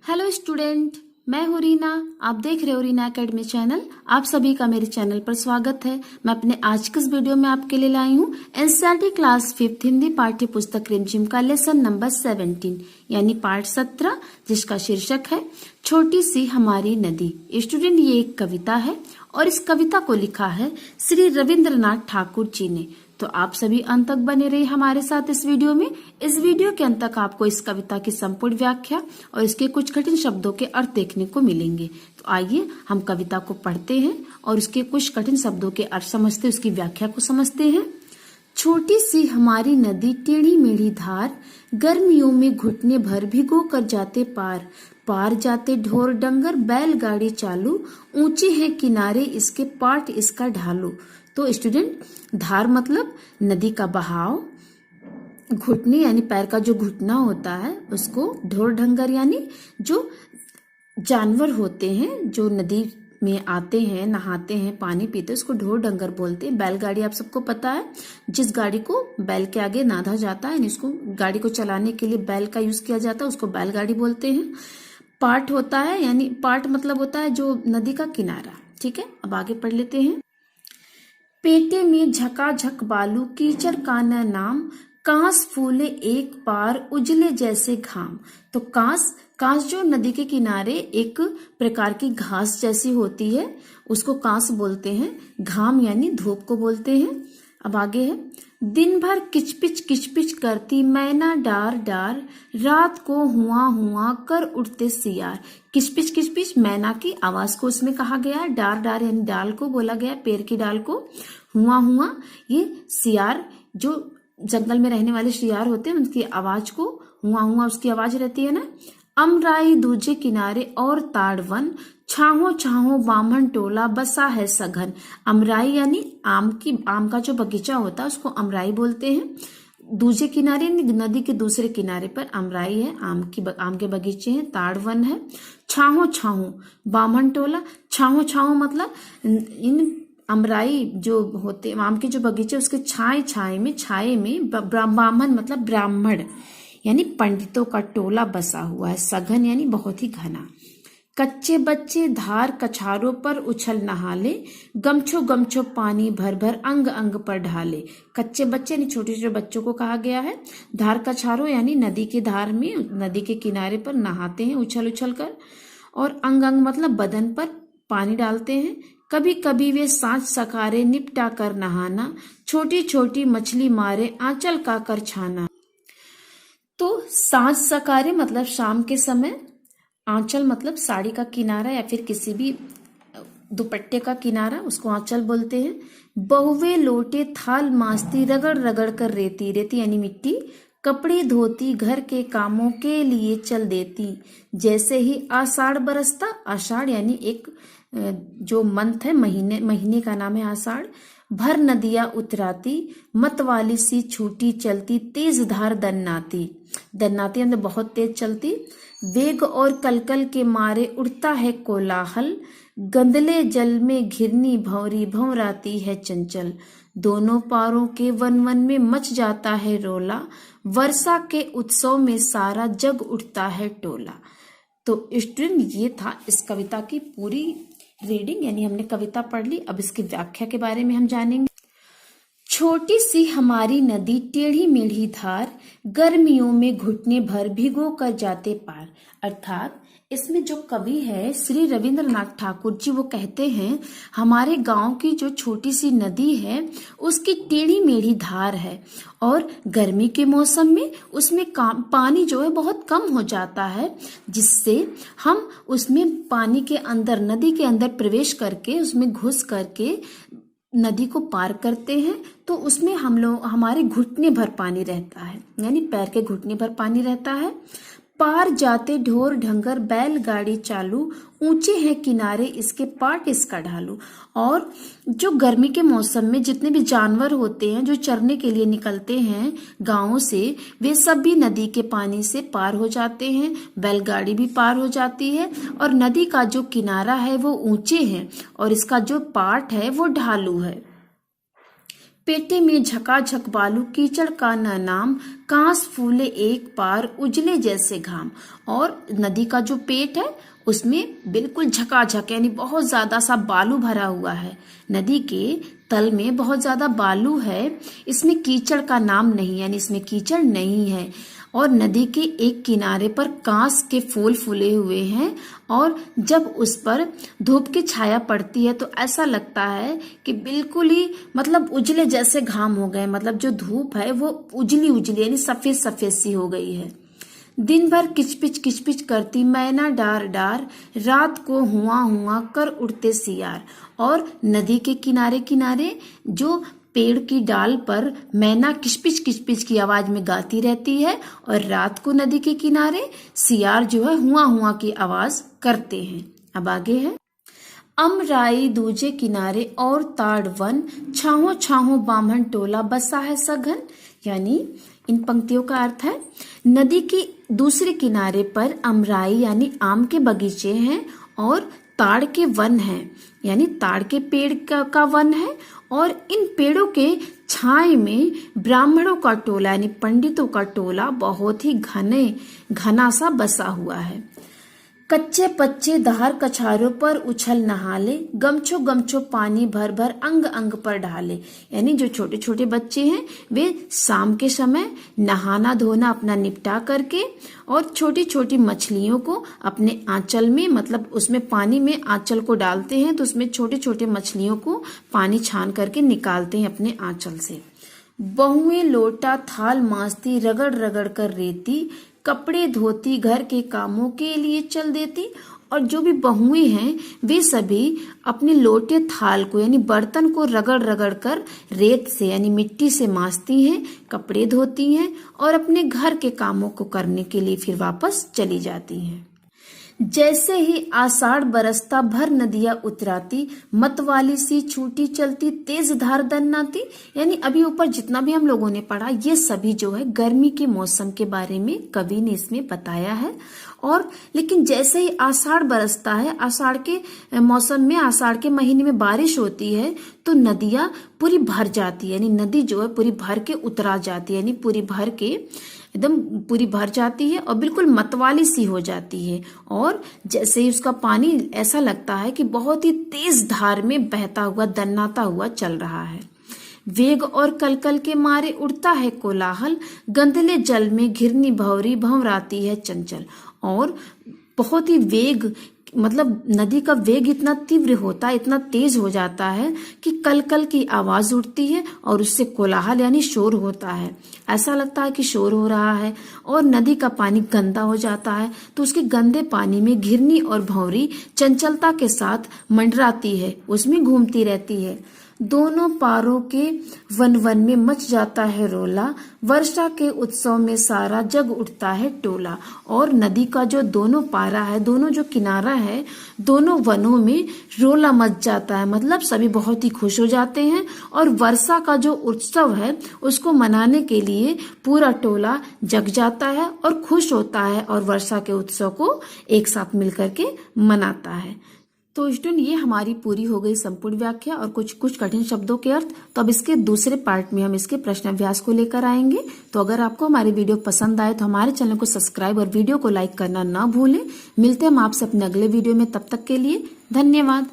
Hello student, मैं हूँ रीना। आप देख रहे हो रीना एकेडमी चैनल। आप सभी का मेरे चैनल पर स्वागत है। मैं अपने आज के इस वीडियो में आपके लिए लाई हूँ एनसीईआरटी क्लास 5 हिंदी पाठ्य पुस्तक रिमझिम का लेसन नंबर 17 यानी पार्ट 17, जिसका शीर्षक है छोटी सी हमारी नदी। स्टूडेंट, ये एक कविता है और इस कविता को लिखा है श्री रविंद्रनाथ ठाकुर जी ने। तो आप सभी अंत तक बने रहिए हमारे साथ इस वीडियो में। इस वीडियो के अंत तक आपको इस कविता की संपूर्ण व्याख्या और इसके कुछ कठिन शब्दों के अर्थ देखने को मिलेंगे। तो आइए हम कविता को पढ़ते हैं और उसके कुछ कठिन शब्दों के अर्थ समझते, उसकी व्याख्या को समझते हैं। छोटी सी हमारी नदी टेढ़ी मेढ़ी धार, गर्मियों में घुटने भर भिगो कर जाते पार। पार जाते ढोर डंगर बैलगाड़ी चालू, ऊंचे हैं किनारे इसके पाट इसका ढालू। तो स्टूडेंट, धार मतलब नदी का बहाव, घुटने यानी पैर का जो घुटना होता है उसको, ढोर डंगर यानी जो जानवर होते हैं जो नदी में आते हैं, नहाते हैं, पानी पीते हैं, उसको ढोर डंगर बोलते हैं। बैलगाड़ी आप सबको पता है, जिस गाड़ी को बैल के आगे नाधा जाता है, इसको गाड़ी को चलाने के लिए बैल का यूज किया जाता है, उसको बैलगाड़ी बोलते हैं। पाट होता है, यानी पाट मतलब होता है जो नदी का किनारा। ठीक है, अब आगे पढ़ लेते हैं। पेटे में झकाझक बालू, कीचड़ का न नाम, कांस फूले एक पार, उजले जैसे घाम। तो कांस जो नदी के किनारे एक प्रकार की घास जैसी होती है, उसको कांस बोलते हैं। घाम यानी धूप को बोलते हैं। अब आगे है, दिन भर किचपिच करती मैना डार डार, रात को हुआ कर उठते सियार। किचपिच मैना की आवाज को उसमें कहा गया है। डार डार यानी डाल को बोला गया, पेड़ की डाल को। हुआ ये सियार, जो जंगल में रहने वाले सियार होते हैं, उनकी आवाज को हुआ उसकी आवाज रहती है ना। अमराई दूजे किनारे और ताड़वन, छाहो बामन टोला बसा है सघन। अमराई यानी आम का जो बगीचा होता है उसको अमराई बोलते हैं। दूजे किनारे नदी के दूसरे किनारे पर अमराई है, आम के बगीचे हैं, ताड़वन है। छाहो बामन टोला, छाहो मतलब इन अमराई जो होते आम के जो बगीचे, उसके छाए में बामन मतलब ब्राह्मण यानी पंडितों का टोला बसा हुआ है। सघन यानी बहुत ही घना। कच्चे बच्चे धार कछारों पर उछल नहाले, गमछो पानी भर अंग अंग पर ढाले। कच्चे बच्चे यानी छोटे छोटे बच्चों को कहा गया है। धार कछारों यानी नदी के धार में, नदी के किनारे पर नहाते हैं उछल कर। और अंग अंग मतलब बदन पर पानी डालते हैं। कभी कभी वे सांझ सकारे निपटा कर नहाना, छोटी छोटी मछली मारे आंचल का कर छाना। तो सांझ सकारे मतलब शाम के समय, आंचल मतलब साड़ी का किनारा या फिर किसी भी दुपट्टे का किनारा, उसको आंचल बोलते हैं। बहुवे लोटे थाल मांजती, रगड़ कर रेती यानी मिट्टी, कपड़े धोती घर के कामों के लिए चल देती। जैसे ही आषाढ़ बरसता, आषाढ़ यानी एक जो मंथ है, महीने का नाम है आषाढ़। भर नदियां उतराती, मतवाली सी छूटी चलती, तेज धार दन्नाती मतलब बहुत तेज चलती। वेग और कलकल के मारे उड़ता है कोलाहल, गंदले जल में घिरनी भंवराती है चंचल। दोनों पारों के वन में मच जाता है रोला, वर्षा के उत्सव में सारा जग उठता है टोला। तो स्टूडेंट, ये था इस कविता की पूरी रीडिंग, यानी हमने कविता पढ़ ली। अब इसकी व्याख्या के बारे में हम जानेंगे। छोटी सी हमारी नदी टेढ़ी मेढ़ी धार, गर्मियों में घुटने भर भिगो कर जाते पार। अर्थात इसमें जो कवि है श्री रविंद्रनाथ ठाकुर जी, वो कहते हैं हमारे गांव की जो छोटी सी नदी है उसकी टेढ़ी मेढ़ी धार है और गर्मी के मौसम में उसमें पानी जो है बहुत कम हो जाता है, जिससे हम उसमें पानी के अंदर, नदी के अंदर प्रवेश करके, उसमें घुस करके नदी को पार करते हैं। तो उसमें हमारे घुटने भर पानी रहता है, यानी पैर के घुटने भर पानी रहता है। पार जाते ढोर ढंगर बैलगाड़ी चालू, ऊंचे हैं किनारे इसके पाट इसका ढालू। और जो गर्मी के मौसम में जितने भी जानवर होते हैं जो चरने के लिए निकलते हैं गांवों से, वे सब भी नदी के पानी से पार हो जाते हैं। बैलगाड़ी भी पार हो जाती है और नदी का जो किनारा है वो ऊंचे है और इसका जो पाट है वो ढालू है। पेटे में झकाझक बालू, कीचड़ का न नाम, कांस फूले एक पार, उजले जैसे घाम। और नदी का जो पेट है उसमें बिल्कुल झकाझक यानी बहुत ज्यादा सा बालू भरा हुआ है। नदी के तल में बहुत ज्यादा बालू है, इसमें कीचड़ का नाम नहीं यानी इसमें कीचड़ नहीं है। और नदी के एक किनारे पर कांस के फूल फूले हुए हैं और जब उस पर धूप की छाया पड़ती है तो ऐसा लगता है कि बिल्कुल ही मतलब उजले जैसे घाम हो गए। मतलब जो धूप है वो उजली उजली यानी सफेद सफेद सी हो गई है। दिन भर किचपिच करती मैना डार डार, रात को हुआ हुआ कर उड़ते सियार। और नदी के किनारे किनारे जो पेड़ की डाल पर मैना किचपिच की आवाज में गाती रहती है और रात को नदी के किनारे सियार जो है हुआ की आवाज करते हैं। अब आगे है, अमराई दूजे किनारे और ताड़ वन, छाहो छाहो बामन टोला बसा है सघन। यानी इन पंक्तियों का अर्थ है, नदी के दूसरे किनारे पर अमराई यानी आम के बगीचे हैं और ताड़ के वन हैं यानी ताड़ के पेड़ का वन है। और इन पेड़ों के छाए में ब्राह्मणों का टोला यानी पंडितों का टोला बहुत ही घना सा बसा हुआ है। कच्चे पच्चे धार कछारों पर उछल नहाले, गमछो पानी भर भर अंग अंग पर ढाले। यानी जो छोटे छोटे बच्चे हैं वे शाम के समय नहाना धोना अपना निपटा करके और छोटी छोटी मछलियों को अपने आंचल में मतलब उसमें पानी में आंचल को डालते हैं तो उसमें छोटे छोटे मछलियों को पानी छान करके निकालते हैं अपने आंचल से। बहुएं लोटा थाल मांजती, रगड़ रगड़ कर रेती, कपड़े धोती, घर के कामों के लिए चल देती। और जो भी बहुएं हैं वे सभी अपने लोटे थाल को यानी बर्तन को रगड़ रगड़ कर रेत से यानी मिट्टी से मांजती हैं, कपड़े धोती हैं और अपने घर के कामों को करने के लिए फिर वापस चली जाती हैं। जैसे ही आषाढ़ बरसता भर नदियां उतराती, मतवाली सी छूटी चलती तेज धार दन्नाती। यानी अभी ऊपर जितना भी हम लोगों ने पढ़ा ये सभी जो है गर्मी के मौसम के बारे में कवि ने इसमें बताया है। और लेकिन जैसे ही आषाढ़ बरसता है, आषाढ़ के मौसम में आषाढ़ के महीने में बारिश होती है तो नदियां पूरी भर जाती है यानी नदी जो है पूरी भर के उतरा जाती है यानी पूरी भर के एकदम पूरी भर जाती है और बिल्कुल मतवाली सी हो जाती है। और जैसे ही उसका पानी ऐसा लगता है कि बहुत ही तेज धार में बहता हुआ दन्नाता हुआ चल रहा है। वेग और कलकल के मारे उड़ता है कोलाहल, गंधले जल में घिरनी भंवरी भंवराती है चंचल। और बहुत ही वेग मतलब नदी का वेग इतना तीव्र होता है, इतना तेज हो जाता है कि कलकल की आवाज उठती है और उससे कोलाहल यानी शोर होता है। ऐसा लगता है कि शोर हो रहा है। और नदी का पानी गंदा हो जाता है तो उसके गंदे पानी में घिरनी और भंवरी चंचलता के साथ मंडराती है, उसमें घूमती रहती है। दोनों पारों के वन वन में मच जाता है रोला, वर्षा के उत्सव में सारा जग उठता है टोला। और नदी का जो दोनों पारा है, दोनों जो किनारा है, दोनों वनों में रोला मच जाता है। मतलब सभी बहुत ही खुश हो जाते हैं और वर्षा का जो उत्सव है उसको मनाने के लिए पूरा टोला जग जाता है और खुश होता है और वर्षा के उत्सव को एक साथ मिलकर के मनाता है। तो स्टूडेंट ये हमारी पूरी हो गई संपूर्ण व्याख्या और कुछ कठिन शब्दों के अर्थ। तो अब इसके दूसरे पार्ट में हम इसके प्रश्नाभ्यास को लेकर आएंगे। तो अगर आपको हमारी वीडियो पसंद आए तो हमारे चैनल को सब्सक्राइब और वीडियो को लाइक करना ना भूलें। मिलते हैं हम आपसे अपने अगले वीडियो में, तब तक के लिए धन्यवाद।